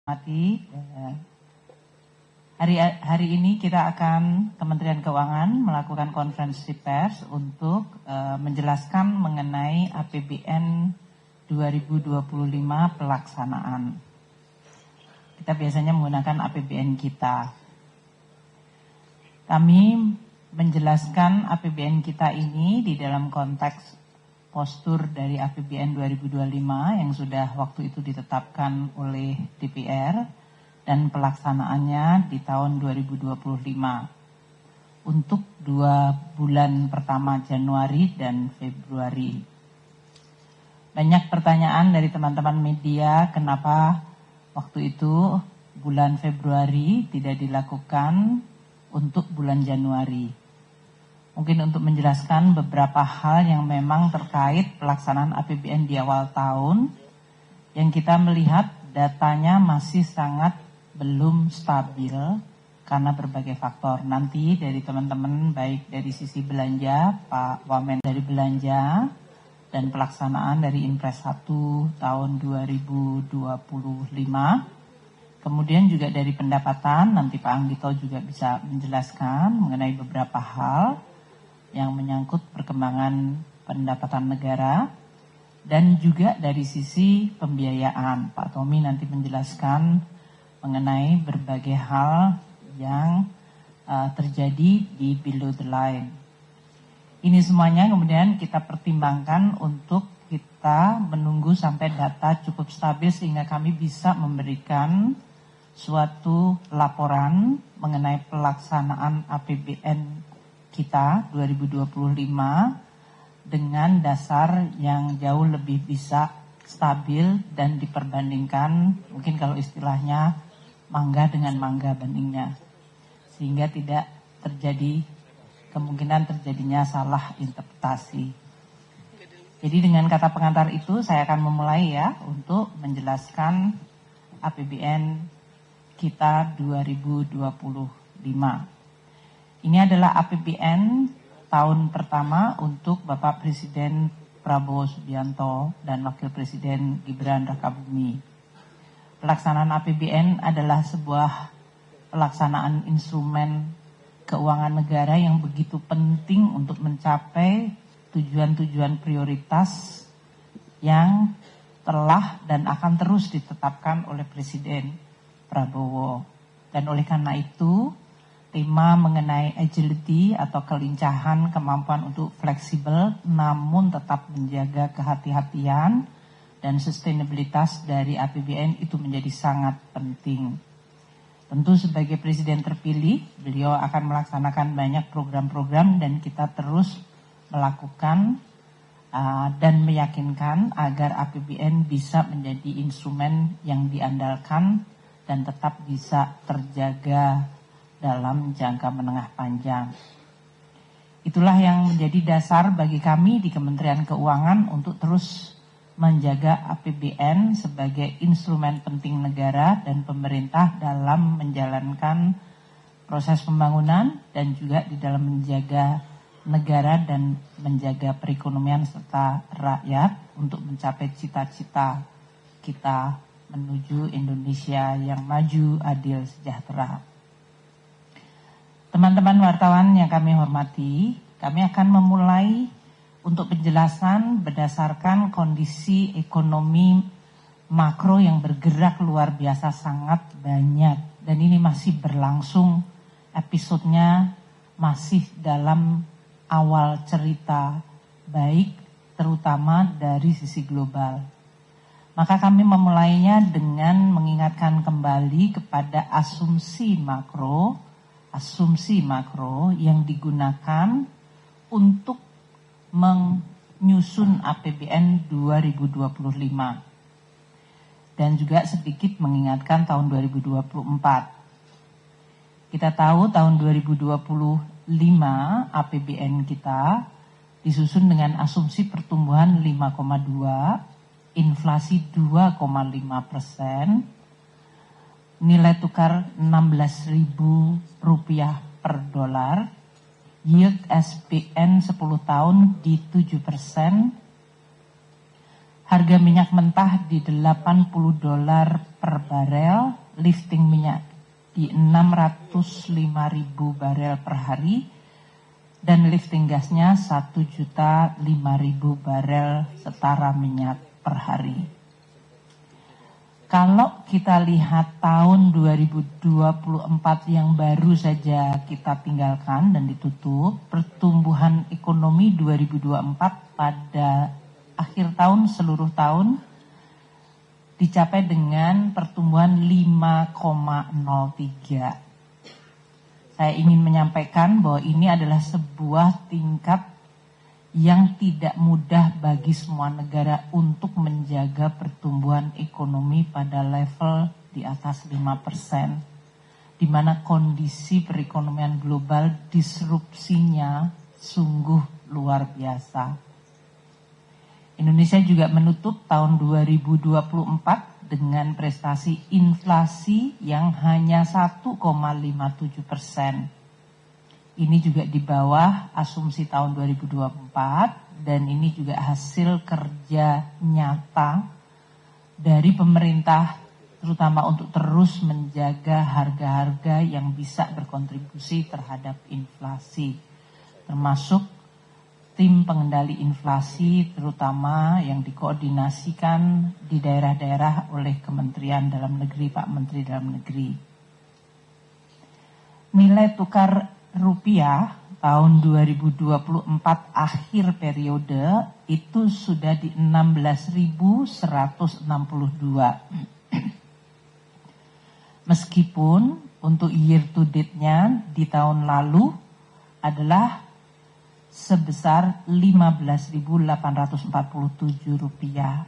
Hari ini kita akan Kementerian Keuangan melakukan konferensi pers untuk menjelaskan mengenai APBN 2025 pelaksanaan. Kita biasanya menggunakan APBN kita. Kami menjelaskan APBN kita ini di dalam konteks postur dari APBN 2025 yang sudah waktu itu ditetapkan oleh DPR dan pelaksanaannya di tahun 2025 untuk 2 bulan pertama Januari dan Februari. Banyak pertanyaan dari teman-teman media kenapa waktu itu bulan Februari tidak dilakukan untuk bulan Januari. Mungkin untuk menjelaskan beberapa hal yang memang terkait pelaksanaan APBN di awal tahun, yang kita melihat datanya masih sangat belum stabil karena berbagai faktor. Nanti dari teman-teman baik dari sisi belanja, Pak Wamen dari belanja, dan pelaksanaan dari Impres 1 tahun 2025. Kemudian juga dari pendapatan, nanti Pak Anggito juga bisa menjelaskan mengenai beberapa hal yang menyangkut perkembangan pendapatan negara, dan juga dari sisi pembiayaan. Pak Tommy nanti menjelaskan mengenai berbagai hal yang terjadi di below the line. Ini semuanya kemudian kita pertimbangkan untuk kita menunggu sampai data cukup stabil sehingga kami bisa memberikan suatu laporan mengenai pelaksanaan APBN kita 2025 dengan dasar yang jauh lebih bisa stabil dan diperbandingkan, mungkin kalau istilahnya mangga dengan mangga bandingnya, sehingga tidak terjadi kemungkinan terjadinya salah interpretasi. Jadi dengan kata pengantar itu saya akan memulai ya untuk menjelaskan APBN kita 2025. Ini adalah APBN tahun pertama untuk Bapak Presiden Prabowo Subianto dan Wakil Presiden Gibran Rakabuming. Pelaksanaan APBN adalah sebuah pelaksanaan instrumen keuangan negara yang begitu penting untuk mencapai tujuan-tujuan prioritas yang telah dan akan terus ditetapkan oleh Presiden Prabowo. Dan oleh karena itu, tema mengenai agility atau kelincahan, kemampuan untuk fleksibel namun tetap menjaga kehati-hatian dan sustainabilitas dari APBN itu menjadi sangat penting. Tentu sebagai presiden terpilih, beliau akan melaksanakan banyak program-program dan kita terus melakukan dan meyakinkan agar APBN bisa menjadi instrumen yang diandalkan dan tetap bisa terjaga dalam jangka menengah panjang. Itulah yang menjadi dasar bagi kami di Kementerian Keuangan untuk terus menjaga APBN sebagai instrumen penting negara dan pemerintah dalam menjalankan proses pembangunan dan juga di dalam menjaga negara dan menjaga perekonomian serta rakyat untuk mencapai cita-cita kita menuju Indonesia yang maju, adil, sejahtera. Teman-teman wartawan yang kami hormati, kami akan memulai untuk penjelasan berdasarkan kondisi ekonomi makro yang bergerak luar biasa sangat banyak. Dan ini masih berlangsung, episodenya masih dalam awal cerita baik, terutama dari sisi global. Maka kami memulainya dengan mengingatkan kembali kepada asumsi makro yang digunakan untuk menyusun APBN 2025 dan juga sedikit mengingatkan tahun 2024. Kita tahu tahun 2025 APBN kita disusun dengan asumsi pertumbuhan 5,2, inflasi 2,5%, nilai tukar Rp16.000 per dolar, yield SPN 10 tahun di 7%, Harga minyak mentah di $80 per barel, lifting minyak di 605.000 barel per hari, dan lifting gasnya 1.005.000 barel setara minyak per hari. Kalau kita lihat tahun 2024 yang baru saja kita tinggalkan dan ditutup, pertumbuhan ekonomi 2024 pada akhir tahun seluruh tahun dicapai dengan pertumbuhan 5,03. Saya ingin menyampaikan bahwa ini adalah sebuah tingkat yang tidak mudah bagi semua negara untuk menjaga pertumbuhan ekonomi pada level di atas 5%, di mana kondisi perekonomian global disrupsinya sungguh luar biasa. Indonesia juga menutup tahun 2024 dengan prestasi inflasi yang hanya 1,57%. Ini juga di bawah asumsi tahun 2024 dan ini juga hasil kerja nyata dari pemerintah, terutama untuk terus menjaga harga-harga yang bisa berkontribusi terhadap inflasi, termasuk tim pengendali inflasi terutama yang dikoordinasikan di daerah-daerah oleh Kementerian Dalam Negeri, Pak Menteri Dalam Negeri. Nilai tukar rupiah tahun 2024 akhir periode itu sudah di 16.162. Meskipun untuk year to date-nya di tahun lalu adalah sebesar 15.847 rupiah.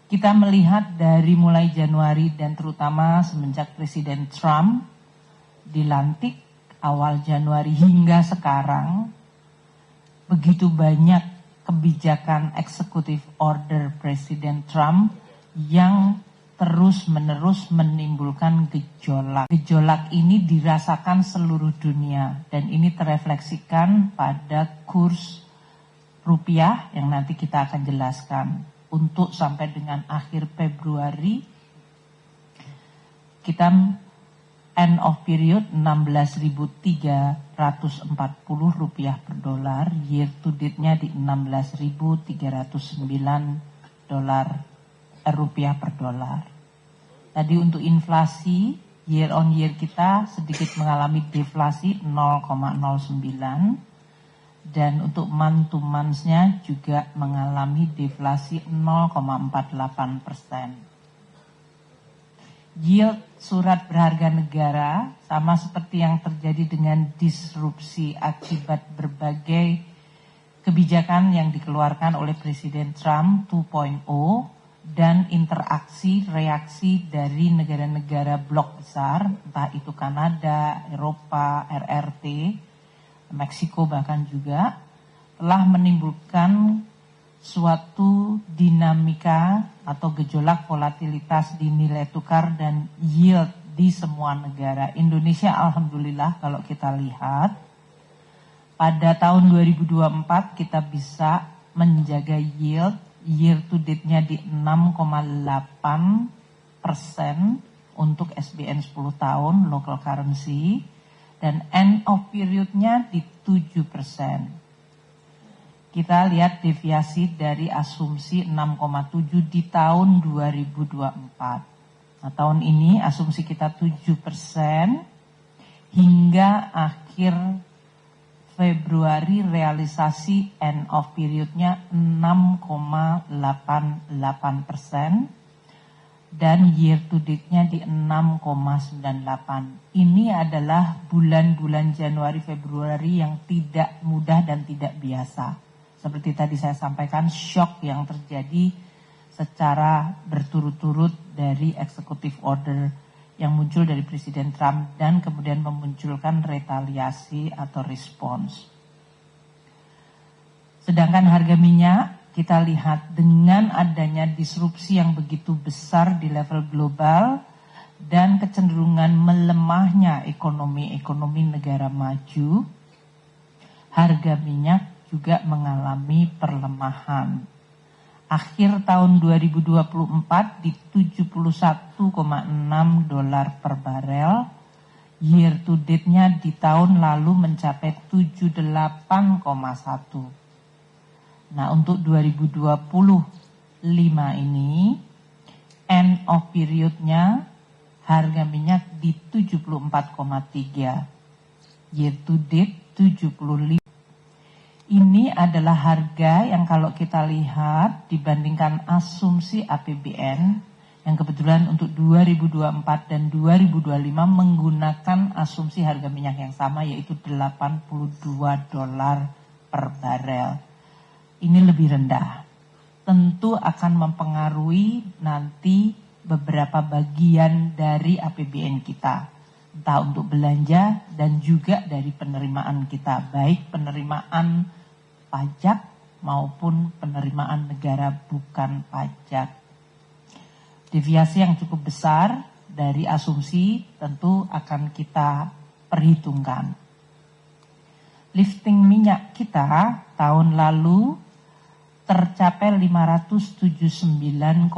Kita melihat dari mulai Januari dan terutama semenjak Presiden Trump dilantik awal Januari hingga sekarang, begitu banyak kebijakan eksekutif order Presiden Trump yang terus-menerus menimbulkan gejolak. Gejolak ini dirasakan seluruh dunia dan ini terefleksikan pada kurs rupiah yang nanti kita akan jelaskan. Untuk sampai dengan akhir Februari, kita end of period 16.340 rupiah per dolar, year to date-nya di 16.309 rupiah per dolar. Tadi untuk inflasi, year on year kita sedikit mengalami deflasi 0,09 dan untuk month to month-nya juga mengalami deflasi 0,48%. Yield surat berharga negara sama seperti yang terjadi dengan disrupsi akibat berbagai kebijakan yang dikeluarkan oleh Presiden Trump 2.0 dan interaksi reaksi dari negara-negara blok besar, entah itu Kanada, Eropa, RRT, Meksiko bahkan juga, telah menimbulkan suatu dinamika atau gejolak volatilitas di nilai tukar dan yield di semua negara. Indonesia alhamdulillah kalau kita lihat pada tahun 2024 kita bisa menjaga yield year to date-nya di 6,8% untuk SBN 10 tahun local currency dan end of period-nya di 7%. Kita lihat deviasi dari asumsi 6,7 di tahun 2024. Nah, tahun ini asumsi kita 7% hingga akhir Februari realisasi end of period-nya 6,88% dan year to date-nya di 6,98. Ini adalah bulan-bulan Januari Februari yang tidak mudah dan tidak biasa. Seperti tadi saya sampaikan, shock yang terjadi secara berturut-turut dari executive order yang muncul dari Presiden Trump dan kemudian memunculkan retaliasi atau respons. Sedangkan harga minyak kita lihat dengan adanya disrupsi yang begitu besar di level global dan kecenderungan melemahnya ekonomi negara maju, harga minyak juga mengalami perlemahan. Akhir tahun 2024 di 71,6 dolar per barel. Year to date-nya di tahun lalu mencapai 78,1. Nah, untuk 2025 ini, end of period-nya harga minyak di 74,3. Year to date 75. Ini adalah harga yang kalau kita lihat dibandingkan asumsi APBN yang kebetulan untuk 2024 dan 2025 menggunakan asumsi harga minyak yang sama yaitu 82 dolar per barel. Ini lebih rendah. Tentu akan mempengaruhi nanti beberapa bagian dari APBN kita. Entah untuk belanja dan juga dari penerimaan kita, baik penerimaan pajak maupun penerimaan negara bukan pajak. Deviasi yang cukup besar dari asumsi tentu akan kita perhitungkan. Lifting minyak kita tahun lalu tercapai 579,7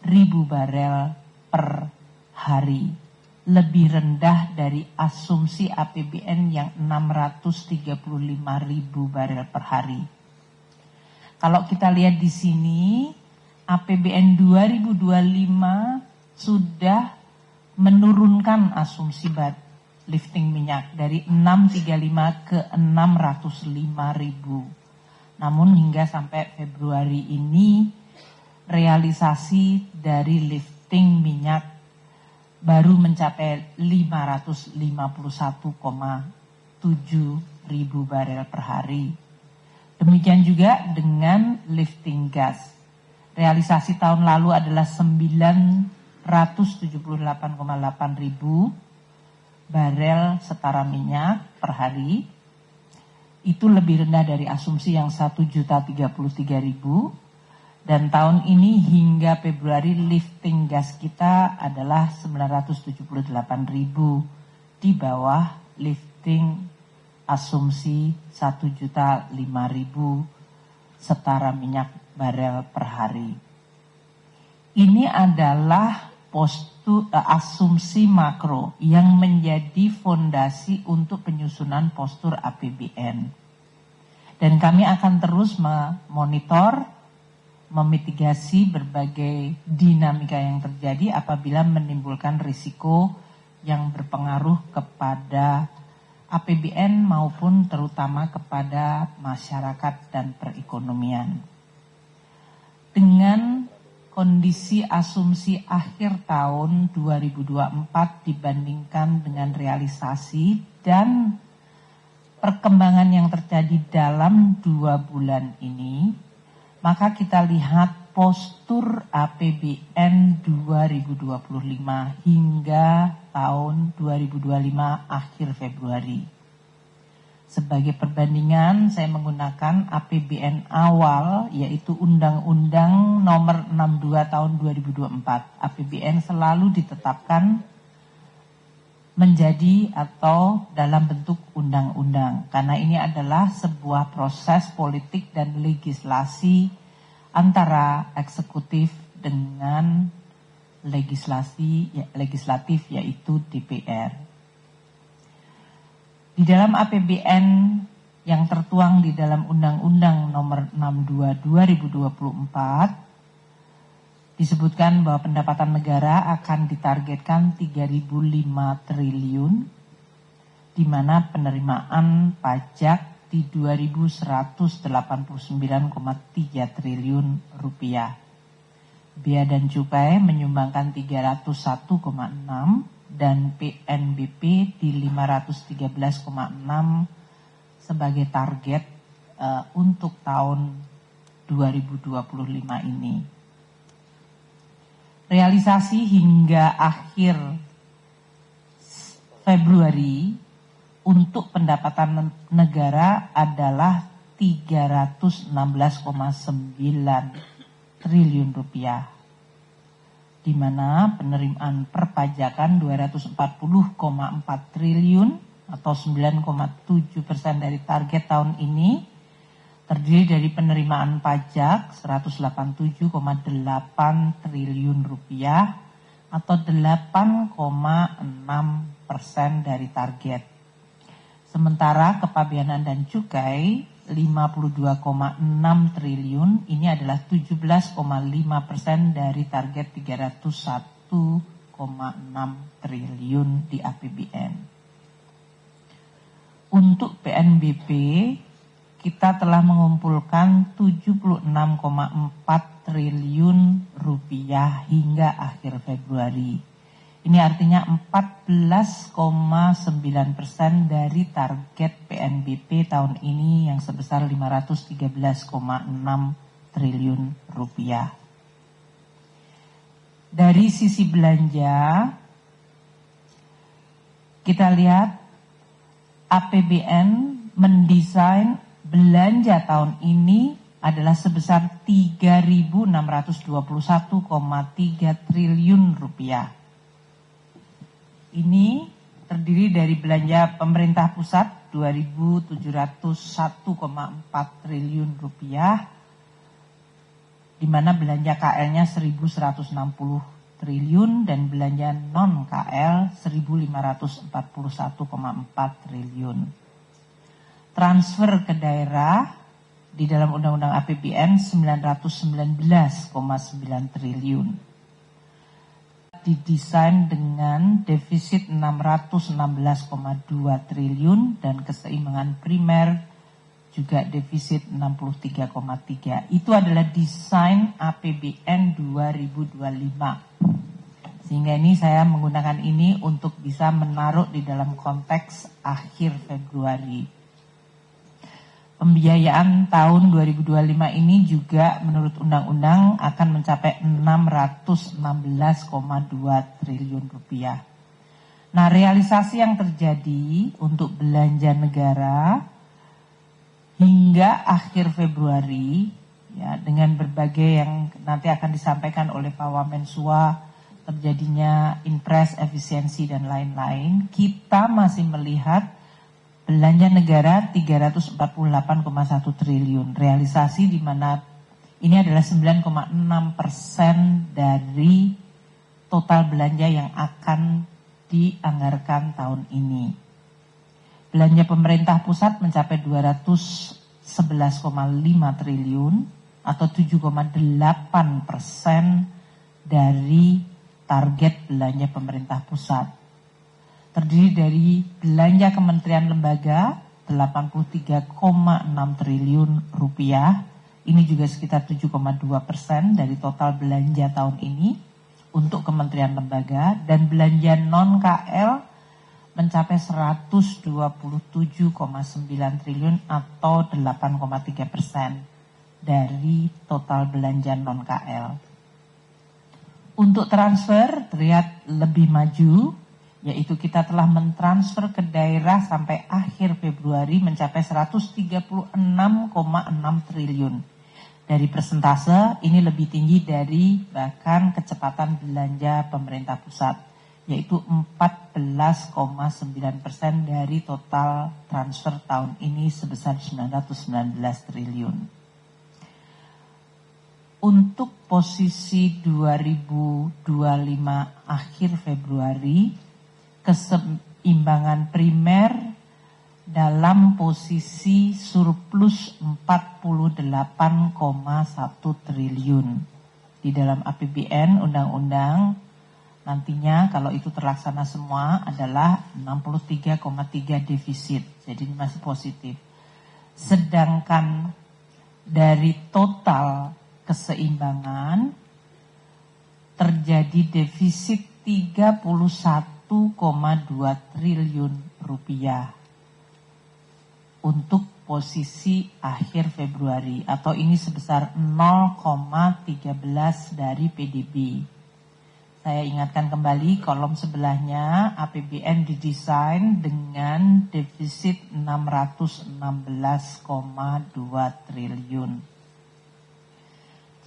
ribu barel per hari. Lebih rendah dari asumsi APBN yang 635 ribu barel per hari. Kalau kita lihat di sini, APBN 2025 sudah menurunkan asumsi lifting minyak dari 635 ke 605 ribu. Namun hingga sampai Februari ini realisasi dari lifting minyak baru mencapai 551,7 ribu barel per hari. Demikian juga dengan lifting gas. Realisasi tahun lalu adalah 978,8 ribu barel setara minyak per hari. Itu lebih rendah dari asumsi yang 1.033.000. Dan tahun ini hingga Februari lifting gas kita adalah 978.000 di bawah lifting asumsi 1.005.000 setara minyak barel per hari. Ini adalah asumsi makro yang menjadi fondasi untuk penyusunan postur APBN. Dan kami akan terus memonitor, memitigasi berbagai dinamika yang terjadi apabila menimbulkan risiko yang berpengaruh kepada APBN maupun terutama kepada masyarakat dan perekonomian. Dengan kondisi asumsi akhir tahun 2024 dibandingkan dengan realisasi dan perkembangan yang terjadi dalam 2 bulan ini, maka kita lihat postur APBN 2025 hingga tahun 2025 akhir Februari. Sebagai perbandingan, saya menggunakan APBN awal, yaitu Undang-Undang Nomor 62 Tahun 2024. APBN selalu ditetapkan menjadi atau dalam bentuk undang-undang, karena ini adalah sebuah proses politik dan legislasi antara eksekutif dengan legislatif, yaitu DPR. Di dalam APBN yang tertuang di dalam Undang-Undang Nomor 62 2024 disebutkan bahwa pendapatan negara akan ditargetkan 3.005 triliun, di mana penerimaan pajak di 2.189,3 triliun rupiah. Bea dan cukai menyumbangkan 301,6 dan PNBP di 513,6 sebagai target untuk tahun 2025 ini. Realisasi hingga akhir Februari untuk pendapatan negara adalah 316,9 triliun rupiah, di mana penerimaan perpajakan 240,4 triliun atau 9,7% dari target tahun ini, terdiri dari penerimaan pajak 187,8 triliun rupiah atau 8,6% dari target. Sementara kepabeanan dan cukai 52,6 triliun, ini adalah 17,5% dari target 301,6 triliun di APBN. Untuk PNBP, kita telah mengumpulkan 76,4 triliun rupiah hingga akhir Februari. Ini artinya 14,9% dari target PNBP tahun ini yang sebesar 513,6 triliun rupiah. Dari sisi belanja, kita lihat APBN mendesain belanja tahun ini adalah sebesar 3.621,3 triliun rupiah. Ini terdiri dari belanja pemerintah pusat 2.701,4 triliun rupiah, di mana belanja KL-nya 1.160 triliun dan belanja non-KL 1.541,4 triliun. Transfer ke daerah di dalam Undang-Undang APBN 919,9 triliun. Didesain dengan defisit 616,2 triliun dan keseimbangan primer juga defisit 63,3. Itu adalah desain APBN 2025. Sehingga ini saya menggunakan ini untuk bisa menaruh di dalam konteks akhir Februari. Pembiayaan tahun 2025 ini juga menurut undang-undang akan mencapai 616,2 triliun rupiah. Nah, realisasi yang terjadi untuk belanja negara hingga akhir Februari, ya, dengan berbagai yang nanti akan disampaikan oleh Pak Wamensua, terjadinya impres, efisiensi, dan lain-lain, kita masih melihat belanja negara 348,1 triliun. Realisasi di mana ini adalah 9,6% dari total belanja yang akan dianggarkan tahun ini. Belanja pemerintah pusat mencapai 211,5 triliun atau 7,8% dari target belanja pemerintah pusat. Terdiri dari belanja kementerian lembaga 83,6 triliun rupiah. Ini juga sekitar 7,2% dari total belanja tahun ini untuk kementerian lembaga, dan belanja non-KL mencapai 127,9 triliun atau 8,3% dari total belanja non-KL. Untuk transfer terlihat lebih maju, yaitu kita telah mentransfer ke daerah sampai akhir Februari mencapai 136,6 triliun. Dari persentase ini lebih tinggi dari bahkan kecepatan belanja pemerintah pusat, yaitu 14,9% dari total transfer tahun ini sebesar 919 triliun. Untuk posisi 2025 akhir Februari, keseimbangan primer dalam posisi surplus 48,1 triliun. Di dalam APBN undang-undang nantinya kalau itu terlaksana semua adalah 63,3 defisit. Jadi ini masih positif. Sedangkan dari total keseimbangan terjadi defisit 31,2 triliun rupiah untuk posisi akhir Februari, atau ini sebesar 0,13 dari PDB. Saya ingatkan kembali kolom sebelahnya, APBN didesain dengan defisit 616,2 triliun.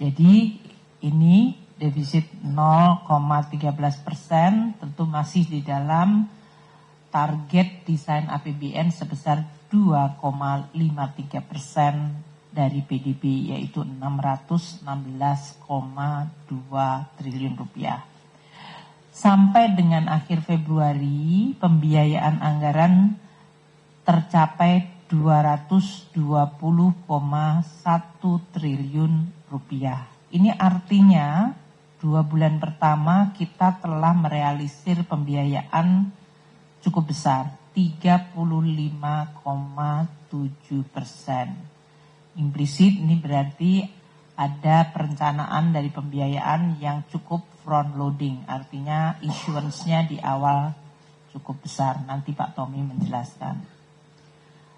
Jadi ini defisit 0,13%, tentu masih di dalam target desain APBN sebesar 2,53% dari PDB, yaitu 616,2 triliun rupiah. Sampai dengan akhir Februari, pembiayaan anggaran tercapai 220,1 triliun rupiah. Ini artinya 2 bulan pertama kita telah merealisir pembiayaan cukup besar, 35,7%. Implisit ini berarti ada perencanaan dari pembiayaan yang cukup front loading, artinya issuance-nya di awal cukup besar. Nanti Pak Tommy menjelaskan.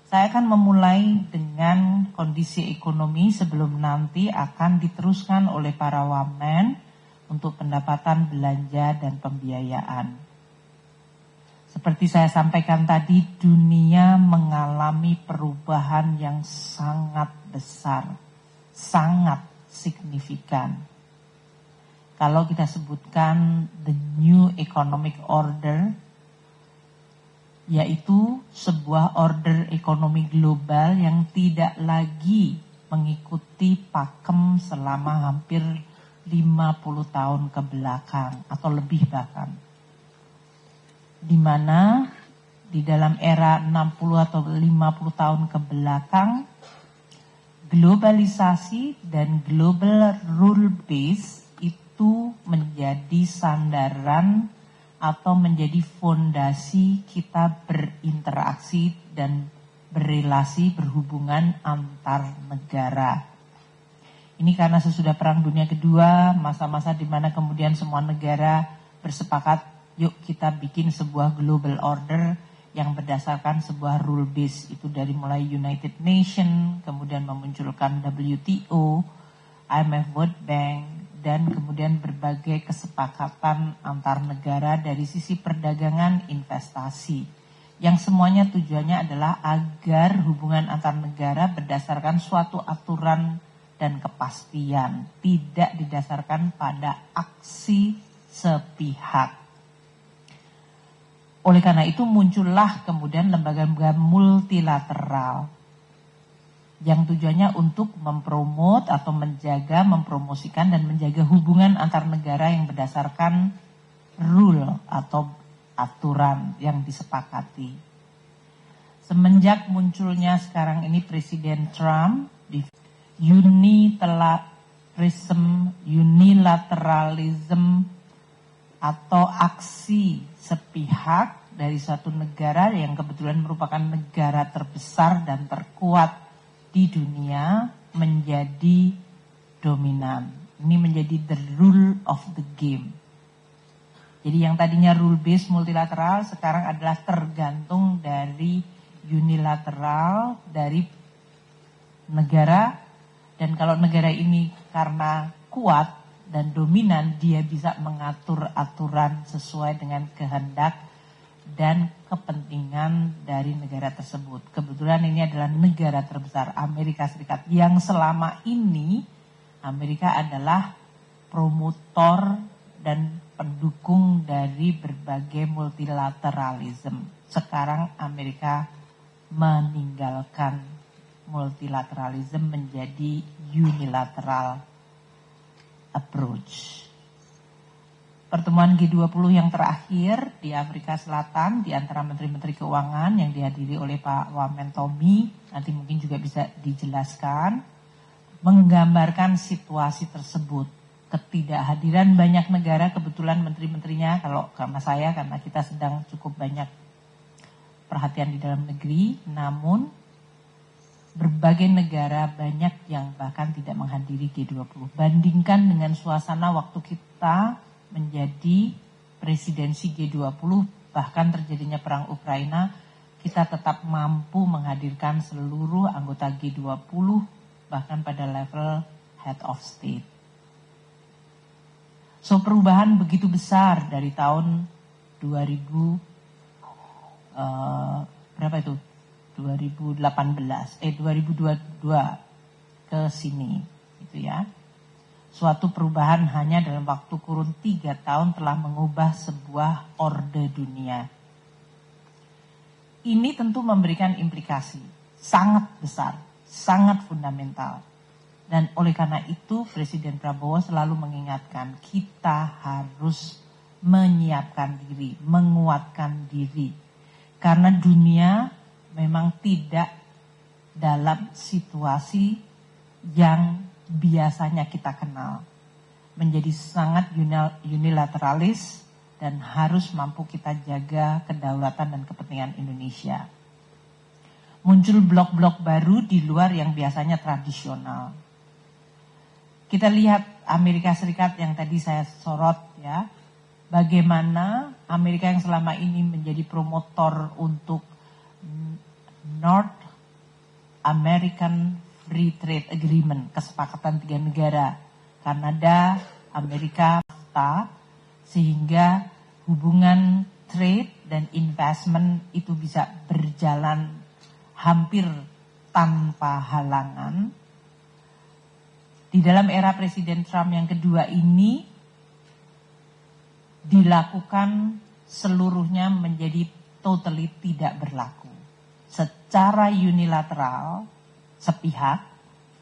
Saya akan memulai dengan kondisi ekonomi sebelum nanti akan diteruskan oleh para wamen untuk pendapatan belanja dan pembiayaan. Seperti saya sampaikan tadi, dunia mengalami perubahan yang sangat besar, sangat signifikan. Kalau kita sebutkan the new economic order, yaitu sebuah order ekonomi global yang tidak lagi mengikuti pakem selama hampir 50 tahun ke belakang atau lebih bahkan. Di mana di dalam era 60 atau 50 tahun ke belakang, globalisasi dan global rule base itu menjadi sandaran atau menjadi fondasi kita berinteraksi dan berrelasi berhubungan antar negara. Ini karena sesudah Perang Dunia Kedua, masa-masa di mana kemudian semua negara bersepakat, yuk kita bikin sebuah global order yang berdasarkan sebuah rule base. Itu dari mulai United Nations, kemudian memunculkan WTO, IMF World Bank, dan kemudian berbagai kesepakatan antar negara dari sisi perdagangan investasi. Yang semuanya tujuannya adalah agar hubungan antar negara berdasarkan suatu aturan dan kepastian, tidak didasarkan pada aksi sepihak. Oleh karena itu muncullah kemudian lembaga-lembaga multilateral yang tujuannya untuk mempromot atau menjaga, mempromosikan dan menjaga hubungan antar negara yang berdasarkan rule atau aturan yang disepakati. Semenjak munculnya sekarang ini Presiden Trump di unilateralism atau aksi sepihak dari suatu negara yang kebetulan merupakan negara terbesar dan terkuat di dunia menjadi dominan. Ini menjadi the rule of the game. Jadi yang tadinya rule based multilateral sekarang adalah tergantung dari unilateral dari negara. Dan kalau negara ini karena kuat dan dominan, dia bisa mengatur aturan sesuai dengan kehendak dan kepentingan dari negara tersebut. Kebetulan ini adalah negara terbesar, Amerika Serikat, yang selama ini Amerika adalah promotor dan pendukung dari berbagai multilateralism. Sekarang Amerika meninggalkan multilateralism menjadi unilateral approach. Pertemuan G20 yang terakhir di Afrika Selatan di antara Menteri-Menteri Keuangan yang dihadiri oleh Pak Wamen Tommy, nanti mungkin juga bisa dijelaskan, menggambarkan situasi tersebut. Ketidakhadiran banyak negara, kebetulan menteri-menterinya, kalau karena saya, karena kita sedang cukup banyak perhatian di dalam negeri, namun berbagai negara banyak yang bahkan tidak menghadiri G20. Bandingkan dengan suasana waktu kita menjadi presidensi G20, bahkan terjadinya perang Ukraina, kita tetap mampu menghadirkan seluruh anggota G20, bahkan pada level head of state. So perubahan begitu besar dari tahun 2018 ke sini gitu ya. Suatu perubahan hanya dalam waktu kurun 3 tahun telah mengubah sebuah orde dunia. Ini tentu memberikan implikasi sangat besar, sangat fundamental. Dan oleh karena itu Presiden Prabowo selalu mengingatkan kita harus menyiapkan diri, menguatkan diri. Karena dunia memang tidak dalam situasi yang biasanya kita kenal. Menjadi sangat unilateralis dan harus mampu kita jaga kedaulatan dan kepentingan Indonesia. Muncul blok-blok baru di luar yang biasanya tradisional. Kita lihat Amerika Serikat yang tadi saya sorot ya. Bagaimana Amerika yang selama ini menjadi promotor untuk North American Free Trade Agreement, kesepakatan 3 negara, Kanada, Amerika, NAFTA, sehingga hubungan trade dan investment itu bisa berjalan hampir tanpa halangan. Di dalam era Presiden Trump yang kedua ini, dilakukan seluruhnya menjadi totally tidak berlaku. Secara unilateral, sepihak,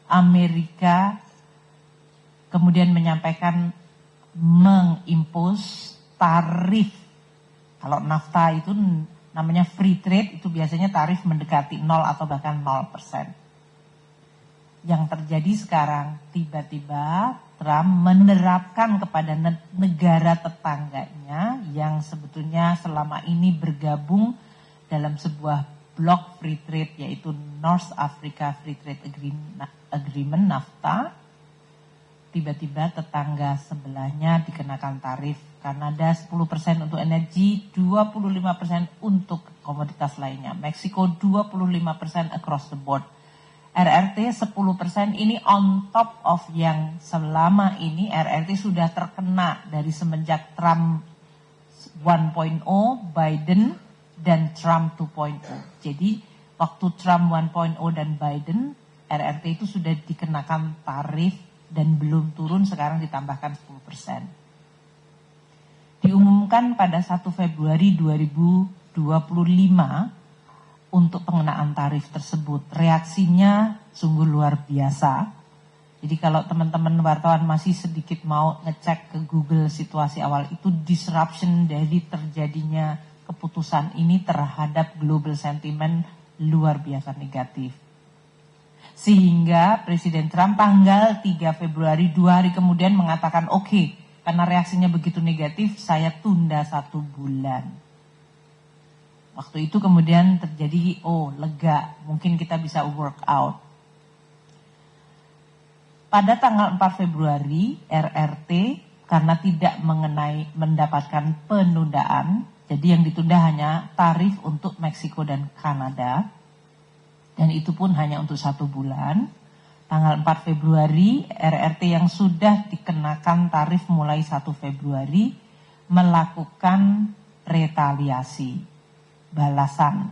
Amerika kemudian menyampaikan mengimpos tarif. Kalau NAFTA itu namanya free trade, itu biasanya tarif mendekati 0 atau bahkan 0%. Yang terjadi sekarang, tiba-tiba Trump menerapkan kepada negara tetangganya yang sebetulnya selama ini bergabung dalam sebuah blok free trade, yaitu North Africa Free Trade Agreement, NAFTA. Tiba-tiba tetangga sebelahnya dikenakan tarif. Kanada 10% untuk energi, 25% untuk komoditas lainnya. Meksiko 25% across the board. RRT 10% ini on top of yang selama ini RRT sudah terkena dari semenjak Trump 1.0, Biden, dan Trump 2.0. Jadi waktu Trump 1.0 dan Biden, RRT itu sudah dikenakan tarif dan belum turun, sekarang ditambahkan 10%. Diumumkan pada 1 Februari 2025 untuk pengenaan tarif tersebut. Reaksinya sungguh luar biasa. Jadi kalau teman-teman wartawan masih sedikit mau ngecek ke Google situasi awal itu, disruption dari terjadinya keputusan ini terhadap global sentiment luar biasa negatif. Sehingga Presiden Trump tanggal 3 Februari 2 hari kemudian mengatakan oke, karena reaksinya begitu negatif saya tunda 1 bulan. Waktu itu kemudian terjadi, lega, mungkin kita bisa work out. Pada tanggal 4 Februari, RRT karena tidak mendapatkan penundaan, jadi yang ditunda hanya tarif untuk Meksiko dan Kanada, dan itu pun hanya untuk 1 bulan. Tanggal 4 Februari, RRT yang sudah dikenakan tarif mulai 1 Februari, melakukan retaliasi. Balasan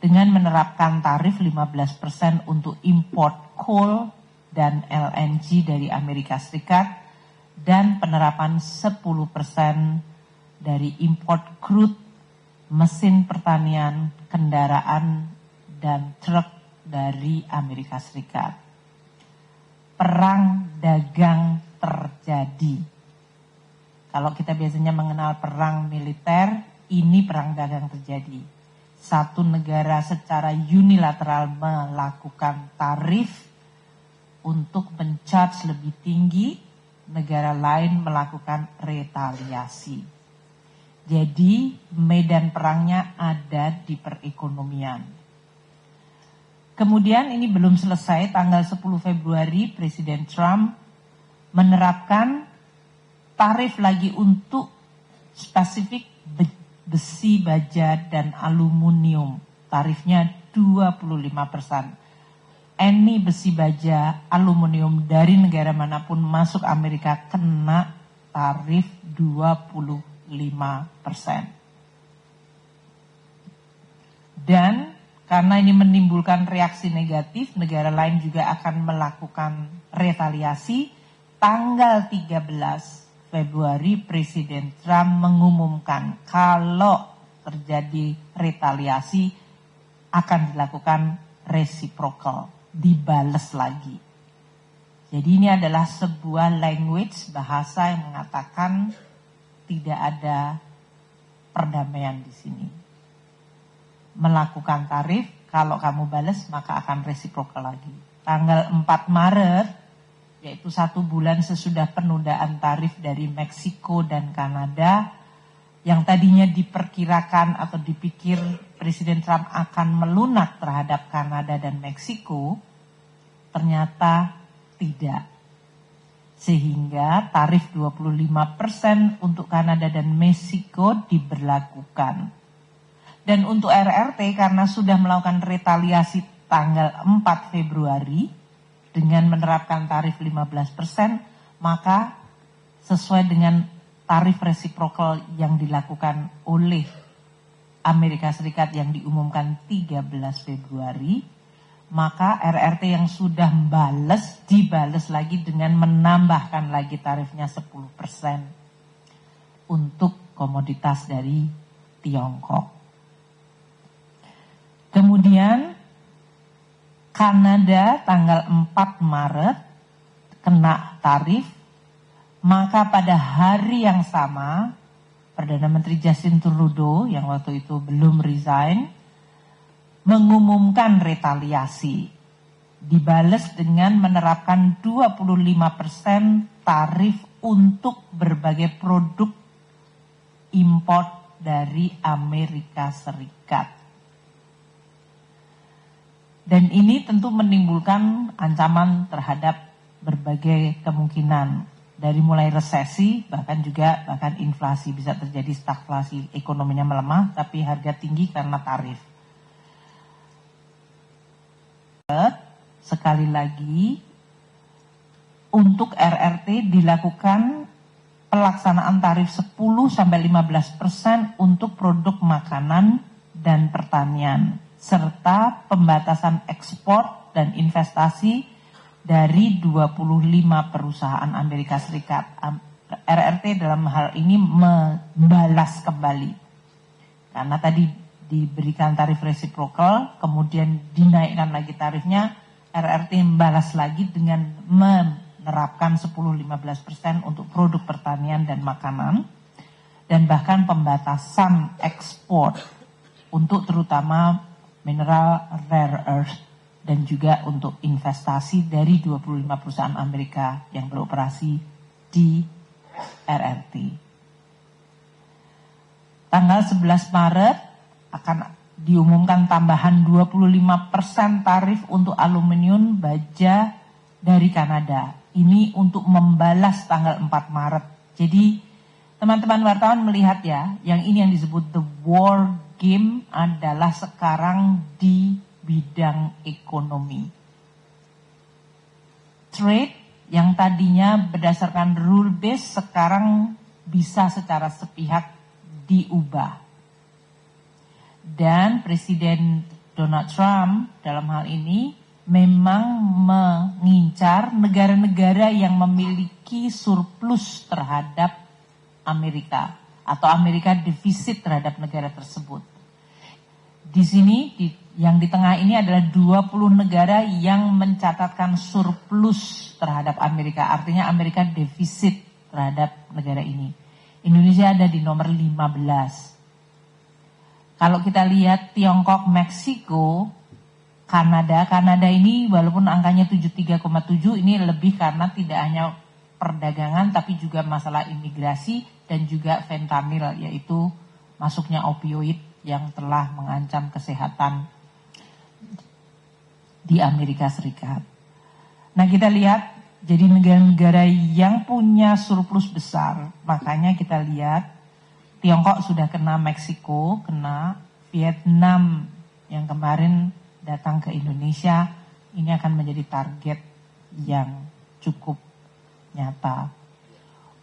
dengan menerapkan tarif 15% untuk import coal dan LNG dari Amerika Serikat dan penerapan 10% dari import crude, mesin pertanian, kendaraan, dan truk dari Amerika Serikat. Perang dagang terjadi. Kalau kita biasanya mengenal perang militer, ini perang dagang terjadi. Satu negara secara unilateral melakukan tarif untuk men-charge lebih tinggi, negara lain melakukan retaliasi. Jadi medan perangnya ada di perekonomian. Kemudian ini belum selesai, tanggal 10 Februari Presiden Trump menerapkan tarif lagi untuk spesifik besi, baja, dan aluminium. Tarifnya 25%. Any besi, baja, aluminium dari negara manapun masuk Amerika kena tarif 25%. Dan karena ini menimbulkan reaksi negatif, negara lain juga akan melakukan retaliasi. Tanggal 13 Februari Presiden Trump mengumumkan kalau terjadi retaliasi akan dilakukan reciprocal. dibales lagi. Jadi ini adalah sebuah language, bahasa yang mengatakan tidak ada perdamaian di sini. Melakukan tarif, kalau kamu balas maka akan reciprocal lagi. Tanggal 4 Maret, yaitu 1 bulan sesudah penundaan tarif dari Meksiko dan Kanada, yang tadinya diperkirakan atau dipikir Presiden Trump akan melunak terhadap Kanada dan Meksiko, ternyata tidak. Sehingga tarif 25% untuk Kanada dan Meksiko diberlakukan. Dan untuk RRT karena sudah melakukan retaliasi tanggal 4 Februari dengan menerapkan tarif 15%, maka sesuai dengan tarif reciprocal yang dilakukan oleh Amerika Serikat yang diumumkan 13 Februari, maka RRT yang sudah dibales lagi dengan menambahkan lagi tarifnya 10% untuk komoditas dari Tiongkok. Kemudian Kanada tanggal 4 Maret kena tarif, maka pada hari yang sama Perdana Menteri Justin Trudeau yang waktu itu belum resign mengumumkan retaliasi, dibales dengan menerapkan 25% tarif untuk berbagai produk impor dari Amerika Serikat. Dan ini tentu menimbulkan ancaman terhadap berbagai kemungkinan, dari mulai resesi, bahkan inflasi, bisa terjadi stagflasi, ekonominya melemah, tapi harga tinggi karena tarif. Sekali lagi, untuk RRT dilakukan pelaksanaan tarif 10-15% untuk produk makanan dan pertanian, serta pembatasan ekspor dan investasi dari 25 perusahaan Amerika Serikat. RRT dalam hal ini membalas kembali. Karena tadi diberikan tarif reciprocal, kemudian dinaikkan lagi tarifnya, RRT membalas lagi dengan menerapkan 10-15% untuk produk pertanian dan makanan, dan bahkan pembatasan ekspor untuk terutama mineral rare earth, dan juga untuk investasi dari 25 perusahaan Amerika yang beroperasi di RRT. Tanggal 11 Maret akan diumumkan tambahan 25% tarif untuk aluminium baja dari Kanada. Ini untuk membalas tanggal 4 Maret. Jadi teman-teman wartawan melihat ya, yang ini yang disebut the war game adalah sekarang di bidang ekonomi. Trade yang tadinya berdasarkan rule base sekarang bisa secara sepihak diubah. Dan Presiden Donald Trump dalam hal ini memang mengincar negara-negara yang memiliki surplus terhadap Amerika atau Amerika defisit terhadap negara tersebut. Di sini yang di tengah ini adalah 20 negara yang mencatatkan surplus terhadap Amerika. Artinya Amerika defisit terhadap negara ini. Indonesia ada di nomor 15. Kalau kita lihat Tiongkok, Meksiko, Kanada ini walaupun angkanya 73,7 ini lebih karena tidak hanya perdagangan tapi juga masalah imigrasi dan juga fentanyl, yaitu masuknya opioid yang telah mengancam kesehatan di Amerika Serikat. Nah, kita lihat jadi negara-negara yang punya surplus besar, makanya kita lihat Tiongkok sudah kena, Meksiko kena, Vietnam yang kemarin datang ke Indonesia, ini akan menjadi target yang cukup nyata.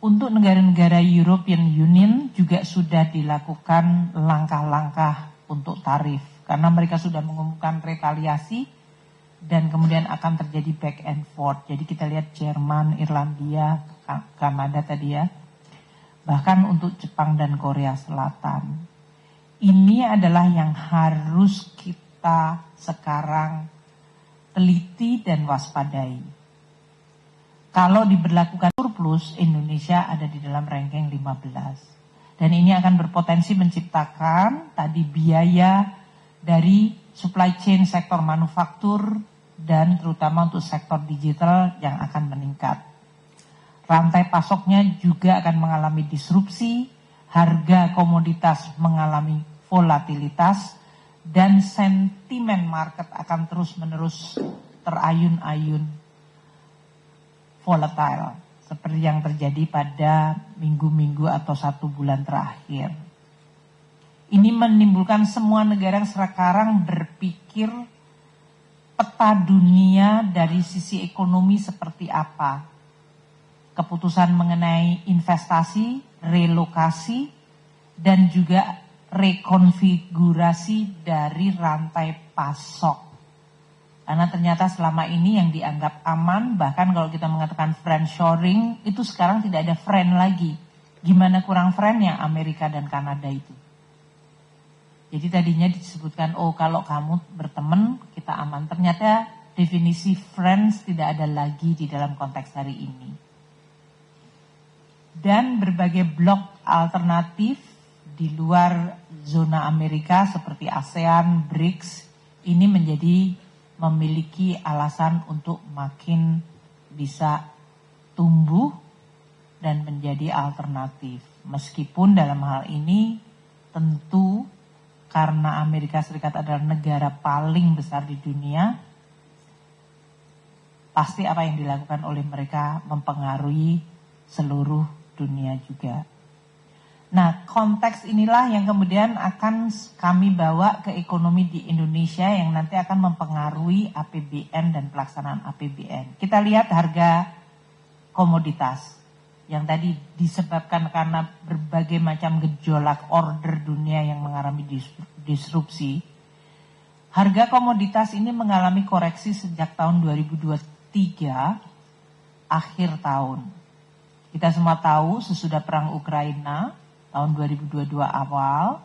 Untuk negara-negara European Union juga sudah dilakukan langkah-langkah untuk tarif. Karena mereka sudah mengumumkan retaliasi dan kemudian akan terjadi back and forth. Jadi kita lihat Jerman, Irlandia, Kanada tadi ya. Bahkan untuk Jepang dan Korea Selatan. Ini adalah yang harus kita sekarang teliti dan waspadai. Kalau diberlakukan surplus, Indonesia ada di dalam ranking 15. Dan ini akan berpotensi menciptakan tadi biaya dari supply chain sektor manufaktur dan terutama untuk sektor digital yang akan meningkat. Rantai pasoknya juga akan mengalami disrupsi, harga komoditas mengalami volatilitas, dan sentimen market akan terus-menerus terayun-ayun volatile, seperti yang terjadi pada minggu-minggu atau 1 bulan terakhir. Ini menimbulkan semua negara yang sekarang berpikir peta dunia dari sisi ekonomi seperti apa. Keputusan mengenai investasi, relokasi, dan juga rekonfigurasi dari rantai pasok. Karena ternyata selama ini yang dianggap aman, bahkan kalau kita mengatakan friendshoring, itu sekarang tidak ada friend lagi. Gimana kurang friendnya Amerika dan Kanada itu? Jadi tadinya disebutkan, oh kalau kamu berteman, kita aman. Ternyata definisi friends tidak ada lagi di dalam konteks hari ini. Dan berbagai blok alternatif di luar zona Amerika seperti ASEAN, BRICS, ini memiliki alasan untuk makin bisa tumbuh dan menjadi alternatif. Meskipun dalam hal ini tentu karena Amerika Serikat adalah negara paling besar di dunia, pasti apa yang dilakukan oleh mereka mempengaruhi seluruh dunia juga. Nah, konteks inilah yang kemudian akan kami bawa ke ekonomi di Indonesia yang nanti akan mempengaruhi APBN dan pelaksanaan APBN. Kita lihat harga komoditas yang tadi disebabkan karena berbagai macam gejolak order dunia yang mengalami disrupsi. Harga komoditas ini mengalami koreksi sejak tahun 2023 akhir tahun. Kita semua tahu sesudah perang Ukraina tahun 2022 awal,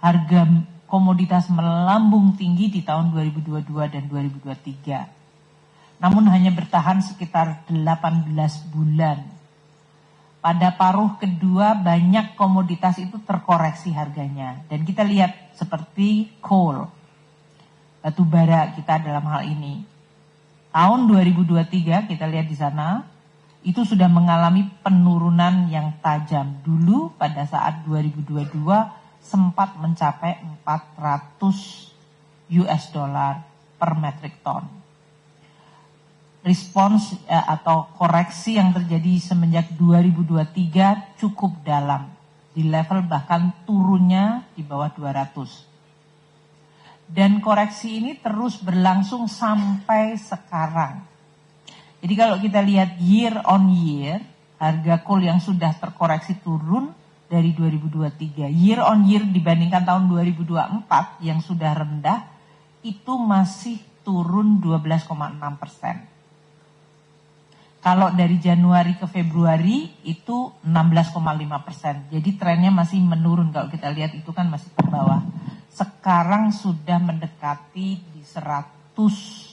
harga komoditas melambung tinggi di tahun 2022 dan 2023. Namun hanya bertahan sekitar 18 bulan. Pada paruh kedua banyak komoditas itu terkoreksi harganya. Dan kita lihat seperti coal, batu bara kita dalam hal ini. Tahun 2023 kita lihat di sana, itu sudah mengalami penurunan yang tajam. Dulu pada saat 2022 sempat mencapai 400 US dollar per metric ton. Respons atau koreksi yang terjadi semenjak 2023 cukup dalam. Di level bahkan turunnya di bawah 200. Dan koreksi ini terus berlangsung sampai sekarang. Jadi kalau kita lihat year on year, harga coal yang sudah terkoreksi turun dari 2023. Year on year dibandingkan tahun 2024 yang sudah rendah, itu masih turun 12,6%. Kalau dari Januari ke Februari itu 16,5%. Jadi trennya masih menurun kalau kita lihat itu kan masih ke bawah. Sekarang sudah mendekati di 100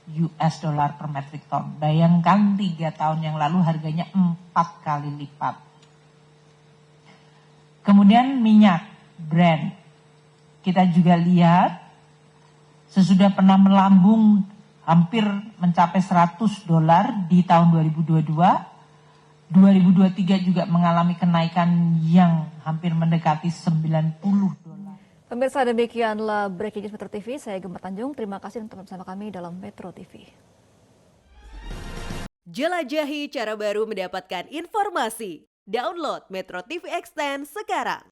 US dollar per metric ton. Bayangkan 3 tahun yang lalu harganya 4 kali lipat. Kemudian minyak, Brent. Kita juga lihat sesudah pernah melambung hampir mencapai 100 dolar di tahun 2022. 2023 juga mengalami kenaikan yang hampir mendekati 90 dolar. Pemirsa, demikianlah Breaking News Metro TV. Saya Gemma Tanjung. Terima kasih telah bersama kami dalam Metro TV. Jelajahi cara baru mendapatkan informasi. Download Metro TV Extend sekarang.